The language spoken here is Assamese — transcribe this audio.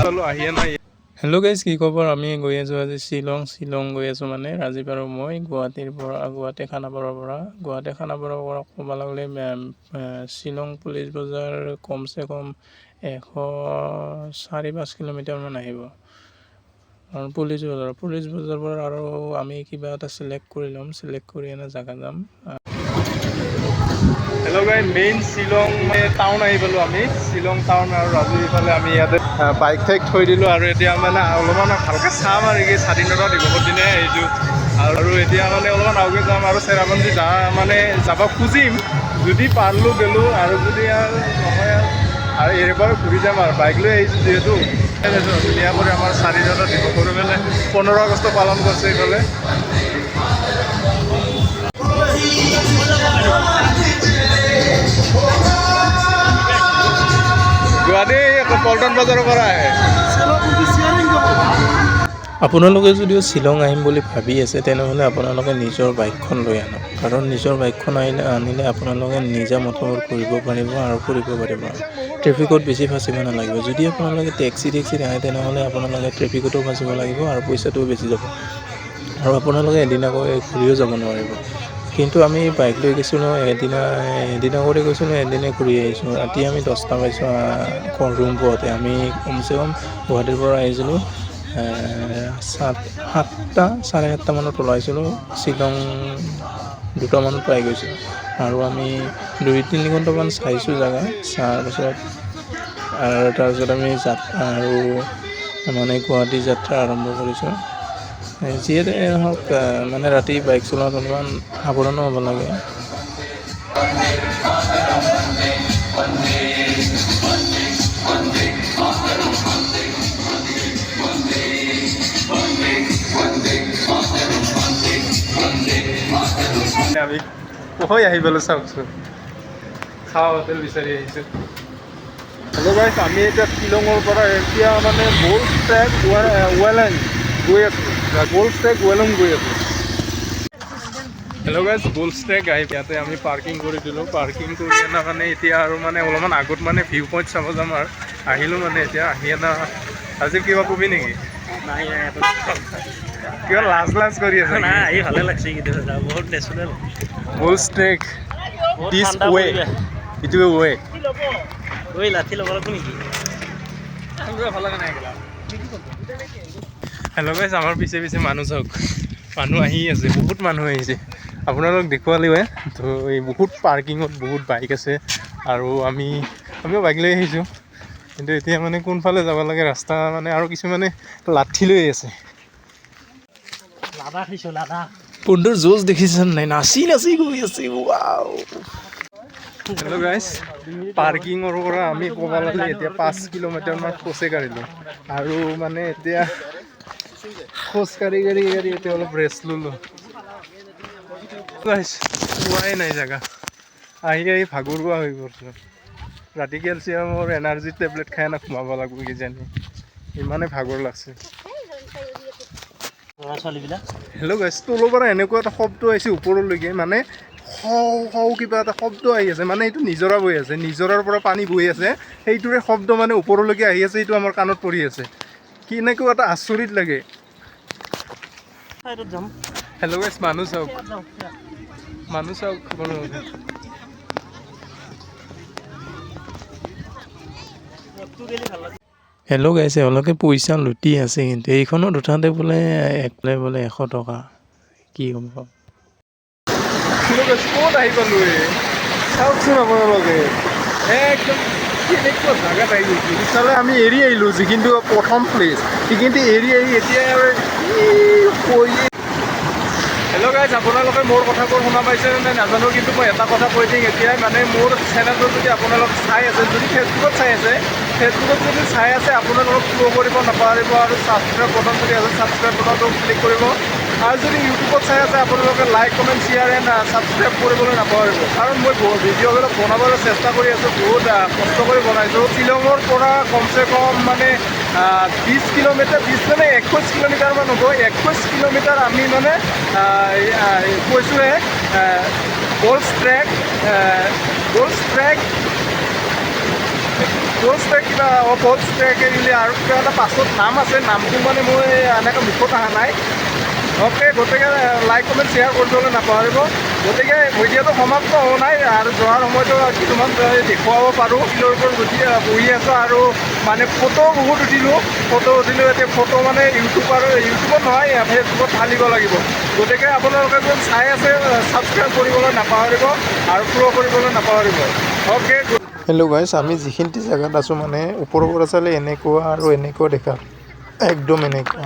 হেল্ল' গাইজ, কি খবৰ? আমি গৈ আছোঁ আজি শ্বিলং গৈ আছোঁ মানে ৰাজীৱ আৰু মই গুৱাহাটী খানাপাৰাৰ পৰা ক'ব লাগিলে শ্বিলং পুলিচ বজাৰ কমচে কম 104-5 কিলোমিটাৰমান আহিব। আৰু পুলিচ বজাৰৰ পৰা আৰু আমি কিবা এটা চিলেক্ট কৰি ল'ম, চিলেক্ট কৰি এনে জেগা যাম। হেল্ল' গাই, মেইন শ্বিলং টাউন আহি পালোঁ আমি। শ্বিলং টাউন আৰু ৰাজু ইফালে আমি ইয়াতে বাইক থৈ দিলোঁ আৰু এতিয়া মানে অলপমান ভালকৈ চাম আৰু কি স্বাধীনতা দিৱসৰ দিনাই আহিছোঁ। আৰু এতিয়া মানে অলপমান আগে যাম আৰু চেৰাপুঞ্জী যাব খুজিম। যদি পাৰলোঁ গ'লোঁ আৰু যদি আৰু নহয় আৰু এইবাৰ ঘূৰি যাম আৰু বাইক লৈ আহিছোঁ যিহেতু। ধুনীয়াকৈ আমাৰ স্বাধীনতা দিৱসৰ মানে 15 আগষ্ট পালন কৰিছে এইফালে। গুৱাহাটী পল্টন বজাৰৰ পৰা আহে। আপোনালোকে যদিও শ্বিলং আহিম বুলি ভাবি আছে তেনেহ'লে আপোনালোকে নিজৰ বাইকখন লৈ আনক, কাৰণ নিজৰ বাইকখন আনিলে আপোনালোকে নিজা মতবাদ কৰিব পাৰিব আৰু ফুৰিব পাৰিব। ট্ৰেফিকত বেছি ফাঁচিব নালাগিব। যদি আপোনালোকে টেক্সিত আহে তেনেহ'লে আপোনালোকে ট্ৰেফিকতো ফাঁচিব লাগিব আৰু পইচাটোও বেছি যাব আৰু আপোনালোকে এদিনাকৈ ঘূৰিও যাব নোৱাৰিব। কিন্তু আমি বাইক লৈ গৈছিলোঁ এদিনা কৰি গৈছিলোঁ, এদিনে ঘূৰি আহিছোঁ। ৰাতি আমি 10টা পাইছোঁ ৰুম পোৱাতে। আমি কমচে কম গুৱাহাটীৰ পৰা আহিছিলোঁ 7:30 মানত ওলাইছিলোঁ, শ্বিলং 2টামানত পাই গৈছোঁ। আৰু আমি 2-3 ঘণ্টামান চাইছোঁ জেগা, তাৰপিছত আমি আৰু মানে গুৱাহাটী যাত্ৰা আৰম্ভ কৰিছোঁ। যিহেতু হওক মানে ৰাতি বাইক চলাওঁত অলপমান সাৱধানো হ'ব লাগে। আমি আহি পালোঁ, চাওকচোন খাৱা হোটেল বিচাৰি আহিছোঁ। হেল্ল' গাইছ, আমি এতিয়া শ্বিলঙৰ পৰা এতিয়া মানে গ'ল্ড ট্ৰেক ৱেলং গৈ আছোঁ। হেল্ল' গাইছ, গ'ল্ড ট্ৰেক আহি ইয়াতে আমি পাৰ্কিং কৰি দিলোঁ। পাৰ্কিং কৰি অনা মানে এতিয়া আৰু মানে অলপমান আগত মানে ভিউ পইণ্ট চাব যাম আৰু আহিলোঁ মানে এতিয়া আহি অনা। আজি কিবা কবি নেকি? কিবা লাজ কৰি আছে? আহি ভালে লাগছে, বহুত নেচাৰেল। গ'ল্ড ট্ৰেক দিছ ৱে, এইটোৱে ৱে। লাঠি ল'ব লাগিব নেকি? হেল্ল' গাইছ, আমাৰ পিছে মানুহ চাওক, মানুহ আহি আছে, বহুত মানুহ আহিছে। আপোনালোক দেখুৱালেও তো এই বহুত পাৰ্কিঙত বহুত বাইক আছে আৰু আমিও বাইক লৈ আহিছোঁ। কিন্তু এতিয়া মানে কোনফালে যাব লাগে ৰাস্তা মানে আৰু কিছুমানে লাঠি লৈ আছে। বন্ধুৰ জোচ দেখিছেনে নাই? নাচি গৈ আছে। ৱাও। হেল্ল' গাইছ, পাৰ্কিঙৰ পৰা আমি ক'ব লাগিলে এতিয়া 5 কিলোমিটাৰমান খোজে কাঢ়িলোঁ আৰু মানে এতিয়া খোজ কাঢ়ি এতিয়া অলপ ৰেষ্ট ল'লোঁ। পোৱাই নাই জেগা, আহি ভাগৰুৱা হৈ পৰিছোঁ। ৰাতি কেলছিয়ামৰ এনাৰ্জি টেবলেট খাই সোমাব লাগিব কিজানি, ইমানে ভাগৰ লাগছে। হেল্ল' গাইছ, তলৰ পৰা এনেকুৱা এটা শব্দ আহিছে ওপৰলৈকে, মানে কিবা এটা শব্দ আহি আছে, মানে এইটো নিজৰা বৈ আছে, নিজৰাৰ পৰা পানী বৈ আছে, সেইটোৰে শব্দ মানে ওপৰলৈকে আহি আছে, এইটো আমাৰ কাণত পৰি আছে। কেনেকুৱা এটা আচৰিত লাগে। হেল্ল' গাইছ, মানুহ চাওক আপোনালোকে। হেল্ল' গাইছ, এওঁলোকে পইচা লুটি আছে, কিন্তু এইখনত উঠাতে বোলে 100 টকা। কি হ'ব? ক'ত আহি পালোঁ? চাওকচোন আপোনালোকে, একদম কেনেকুৱা জেগাত আহি গৈছোঁ। ইফালে আমি এৰি আহিলোঁ যিখিনি প্ৰথম প্লেচ, সেইখিনি এৰি এতিয়া হেল্ল' গাইছ, আপোনালোকে মোৰ কথাবোৰ শুনা পাইছেনে নাই নাজানো, কিন্তু মই এটা কথা কৈ দিম এতিয়াই, মানে মোৰ চেনেলটো যদি আপোনালোক চাই আছে, যদি ফেচবুকত চাই আছে, আপোনালোকক ফ'ল' কৰিব নাপাহৰিব আৰু ছাবস্ক্ৰাইব বটন যদি আছে, ছাবস্ক্ৰাইব বটনটো ক্লিক কৰিব। আৰু যদি ইউটিউবত চাই আছে, আপোনালোকে like, comment, share and subscribe কৰিবলৈ নাপাহৰিব। কাৰণ মই ভিডিঅ'বিলাক বনাবলৈ চেষ্টা কৰি আছোঁ, বহুত কষ্ট কৰি বনাইছোঁ। শ্বিলঙৰ পৰা কমচে কম মানে 20 কিলোমিটাৰ, 21 কিলোমিটাৰমান হ'ব। 21 কিলোমিটাৰ আমি মানে কৈছোঁহে। গ'ল্ড ট্ৰেক পোষ্ট কিবা পোষ্ট দিলে আৰু কিবা এটা পাছত নাম আছে, নামটো মানে মই এনেকৈ মুখত অহা নাই। অ'কে, গতিকে লাইক কমেণ্ট শ্বেয়াৰ কৰিবলৈ নাপাহৰিব। গতিকে ভিডিঅ'টো সমাপ্ত হোৱা নাই আৰু যোৱাৰ সময়তো কিছুমান দেখুৱাব পাৰোঁ। শিলৰ ওপৰত বহি আছোঁ আৰু মানে ফটো বহুত উঠিলোঁ। এতিয়া ফটো মানে ইউটিউবত নহয়, ফেচবুকত ঢালিব লাগিব। গতিকে আপোনালোকে যদি চাই আছে ছাবস্ক্ৰাইব কৰিবলৈ নাপাহৰিব আৰু ফ'ল' কৰিবলৈ নাপাহৰিব। অ'কে। হেল্ল' গাইছ, আমি যিখিনি জেগাত আছোঁ মানে ওপৰৰ পৰা চালে এনেকুৱা আৰু এনেকুৱা দেখা, একদম এনেকুৱা।